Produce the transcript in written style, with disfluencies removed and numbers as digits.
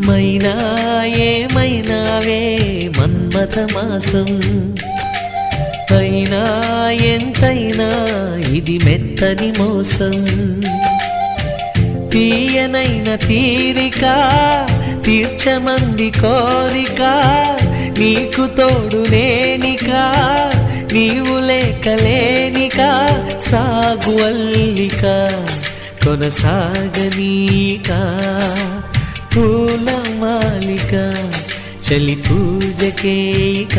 మైనా ఏమైనావే మన్మథ మాసం, అయినా ఎంతైనా ఇది మెత్తని మోసం. తీయనైన తీరిక తీర్చమంది కోరిక, నీకు తోడు నేనిక నీవు లేకలేనిక. సాగు అల్లిక కొనసాగనీక, పూల మాలిక చలి పూజకేయిక.